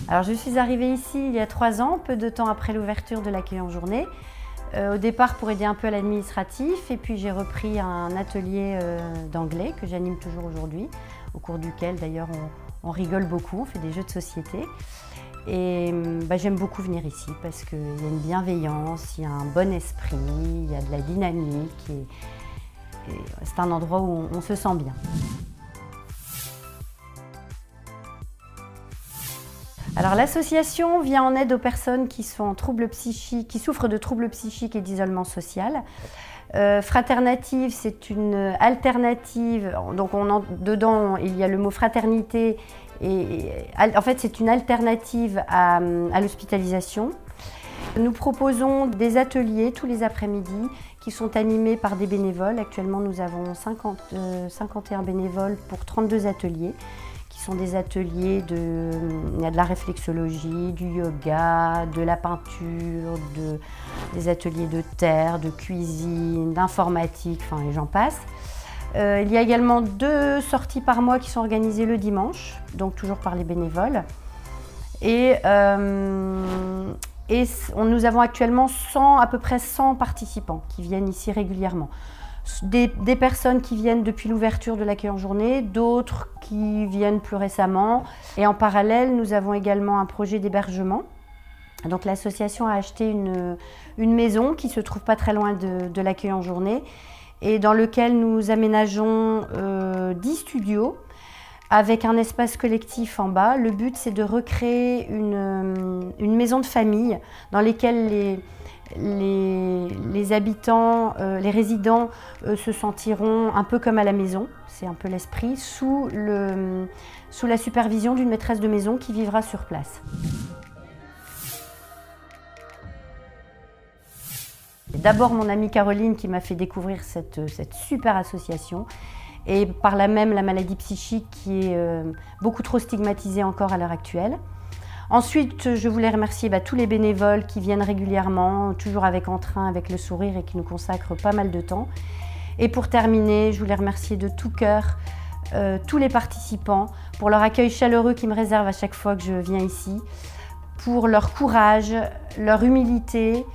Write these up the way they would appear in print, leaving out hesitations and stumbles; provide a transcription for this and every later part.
Alors je suis arrivée ici il y a 3 ans, peu de temps après l'ouverture de l'accueil en journée. Au départ pour aider un peu à l'administratif, et puis j'ai repris un atelier d'anglais que j'anime toujours aujourd'hui, au cours duquel d'ailleurs on rigole beaucoup, on fait des jeux de société. Et j'aime beaucoup venir ici parce qu'il y a une bienveillance, il y a un bon esprit, il y a de la dynamique et c'est un endroit où on se sent bien. Alors l'association vient en aide aux personnes qui sont en troubles psychiques, qui souffrent de troubles psychiques et d'isolement social. Fraternative, c'est une alternative, donc dedans il y a le mot fraternité, et en fait c'est une alternative à l'hospitalisation. Nous proposons des ateliers tous les après-midi qui sont animés par des bénévoles. Actuellement nous avons 51 bénévoles pour 32 ateliers. Qui sont des ateliers il y a de la réflexologie, du yoga, de la peinture, des ateliers de terre, de cuisine, d'informatique, enfin et j'en passe. Il y a également 2 sorties par mois qui sont organisées le dimanche, donc toujours par les bénévoles. Et nous avons actuellement à peu près 100 participants qui viennent ici régulièrement. Des personnes qui viennent depuis l'ouverture de l'accueil en journée, d'autres qui viennent plus récemment. Et en parallèle, nous avons également un projet d'hébergement. Donc l'association a acheté une maison qui se trouve pas très loin de l'accueil en journée et dans lequel nous aménageons 10 studios avec un espace collectif en bas. Le but, c'est de recréer une maison de famille dans laquelle les habitants, les résidents se sentiront un peu comme à la maison, c'est un peu l'esprit, sous la supervision d'une maîtresse de maison qui vivra sur place. D'abord mon amie Caroline qui m'a fait découvrir cette super association et par là même la maladie psychique qui est beaucoup trop stigmatisée encore à l'heure actuelle. Ensuite, je voulais remercier tous les bénévoles qui viennent régulièrement, toujours avec entrain, avec le sourire et qui nous consacrent pas mal de temps. Et pour terminer, je voulais remercier de tout cœur tous les participants pour leur accueil chaleureux qu'ils me réservent à chaque fois que je viens ici, pour leur courage, leur humilité,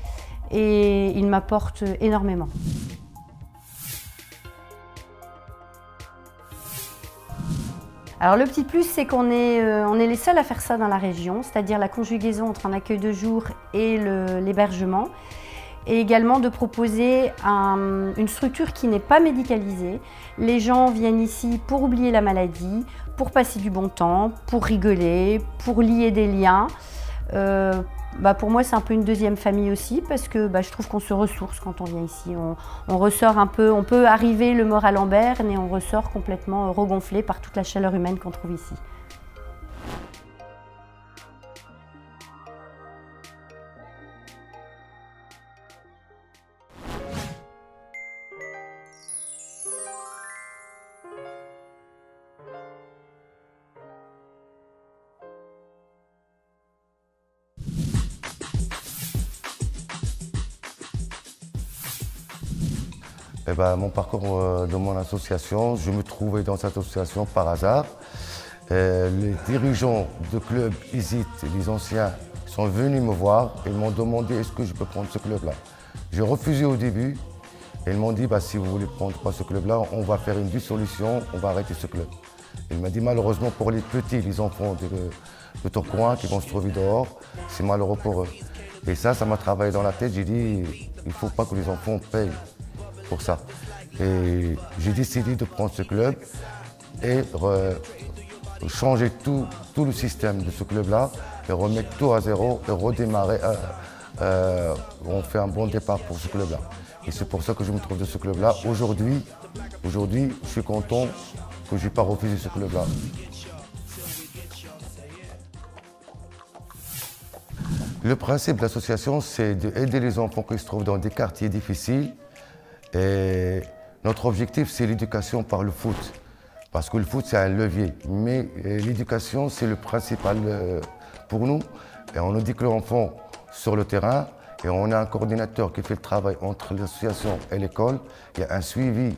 et ils m'apportent énormément. Alors le petit plus, c'est qu'on est les seuls à faire ça dans la région, c'est-à-dire la conjugaison entre un accueil de jour et l'hébergement, et également de proposer une structure qui n'est pas médicalisée. Les gens viennent ici pour oublier la maladie, pour passer du bon temps, pour rigoler, pour lier des liens. Pour moi, c'est un peu une deuxième famille aussi parce que je trouve qu'on se ressource quand on vient ici. On ressort un peu, on peut arriver le moral en berne et on ressort complètement regonflé par toute la chaleur humaine qu'on trouve ici. Mon parcours de mon association, je me trouvais dans cette association par hasard. Les dirigeants de club ISIT, les anciens, sont venus me voir et m'ont demandé est-ce que je peux prendre ce club-là. J'ai refusé au début et ils m'ont dit si vous voulez prendre ce club-là, on va faire une dissolution, on va arrêter ce club. Il m'a dit malheureusement pour les petits, les enfants de ton coin qui vont se trouver dehors, c'est malheureux pour eux. Et ça m'a travaillé dans la tête, j'ai dit il ne faut pas que les enfants payent pour ça. Et j'ai décidé de prendre ce club et changer tout le système de ce club-là et remettre tout à zéro et redémarrer. On fait un bon départ pour ce club-là. Et c'est pour ça que je me trouve de ce club-là. Aujourd'hui, je suis content que je n'ai pas refusé ce club-là. Le principe de l'association, c'est d'aider les enfants qui se trouvent dans des quartiers difficiles. Et notre objectif, c'est l'éducation par le foot. Parce que le foot, c'est un levier. Mais l'éducation, c'est le principal pour nous. Et on éduque l'enfant sur le terrain et on a un coordinateur qui fait le travail entre l'association et l'école. Il y a un suivi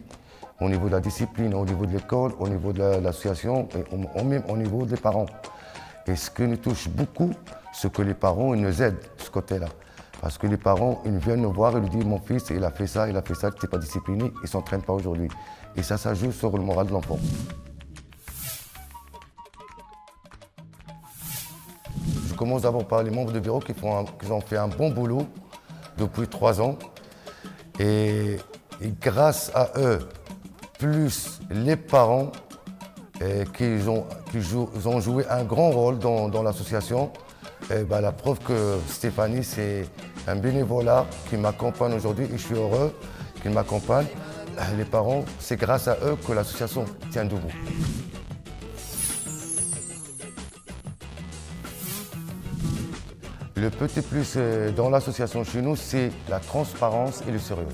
au niveau de la discipline, au niveau de l'école, au niveau de l'association et même au niveau des parents. Et ce qui nous touche beaucoup, c'est que les parents ils nous aident de ce côté-là. Parce que les parents ils viennent nous voir et nous disent « Mon fils, il a fait ça, il n'était pas discipliné, il ne s'entraîne pas aujourd'hui ». Et ça joue sur le moral de l'enfant. Je commence d'abord par les membres de bureau qui ont fait un bon boulot depuis 3 ans. Et grâce à eux, plus les parents qui ont joué un grand rôle dans l'association, la preuve que Stéphanie, c'est un bénévolat qui m'accompagne aujourd'hui et je suis heureux qu'il m'accompagne. Les parents, c'est grâce à eux que l'association tient debout. Le petit plus dans l'association chez nous, c'est la transparence et le sérieux.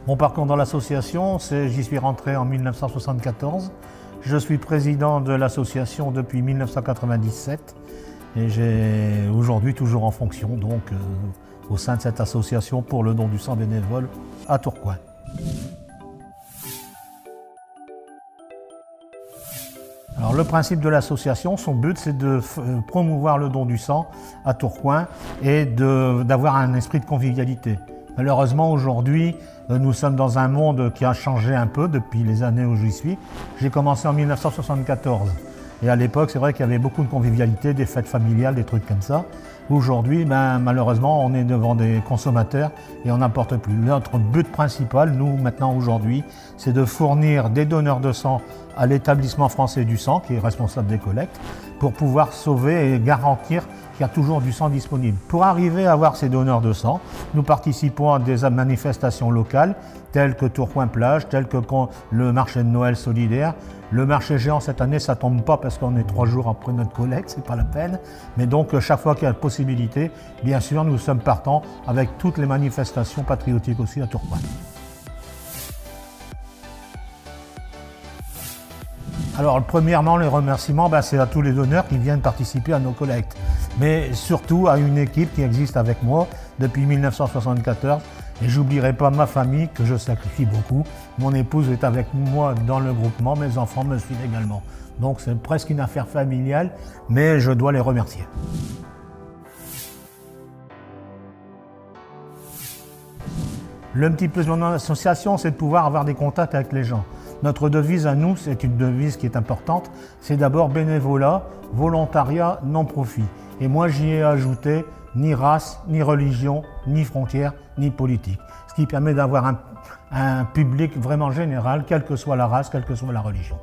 Mon parcours dans l'association, j'y suis rentré en 1974. Je suis président de l'association depuis 1997 et j'ai aujourd'hui toujours en fonction au sein de cette association pour le don du sang bénévole à Tourcoing. Alors, le principe de l'association, son but, c'est de promouvoir le don du sang à Tourcoing et d'avoir un esprit de convivialité. Malheureusement, aujourd'hui, nous sommes dans un monde qui a changé un peu depuis les années où j'y suis. J'ai commencé en 1974 et à l'époque, c'est vrai qu'il y avait beaucoup de convivialité, des fêtes familiales, des trucs comme ça. Aujourd'hui, malheureusement, on est devant des consommateurs et on n'apporte plus. Notre but principal, nous, maintenant, aujourd'hui, c'est de fournir des donneurs de sang à l'établissement français du sang, qui est responsable des collectes, pour pouvoir sauver et garantir qu'il y a toujours du sang disponible. Pour arriver à avoir ces donneurs de sang, nous participons à des manifestations locales, telles que Tourcoing-Plage, telles que le marché de Noël solidaire. Le marché géant, cette année, ça ne tombe pas parce qu'on est 3 jours après notre collecte, c'est pas la peine. Mais donc, chaque fois qu'il y a la possibilité, bien sûr, nous sommes partants avec toutes les manifestations patriotiques aussi à Tourcoing. Alors, premièrement, les remerciements, c'est à tous les donneurs qui viennent participer à nos collectes. Mais surtout à une équipe qui existe avec moi depuis 1974. Et j'oublierai pas ma famille, que je sacrifie beaucoup. Mon épouse est avec moi dans le groupement, mes enfants me suivent également. Donc c'est presque une affaire familiale, mais je dois les remercier. Le petit plus de mon association, c'est de pouvoir avoir des contacts avec les gens. Notre devise à nous, c'est une devise qui est importante, c'est d'abord bénévolat, volontariat, non-profit. Et moi, j'y ai ajouté ni race, ni religion, ni frontières, ni politique. Ce qui permet d'avoir un public vraiment général, quelle que soit la race, quelle que soit la religion.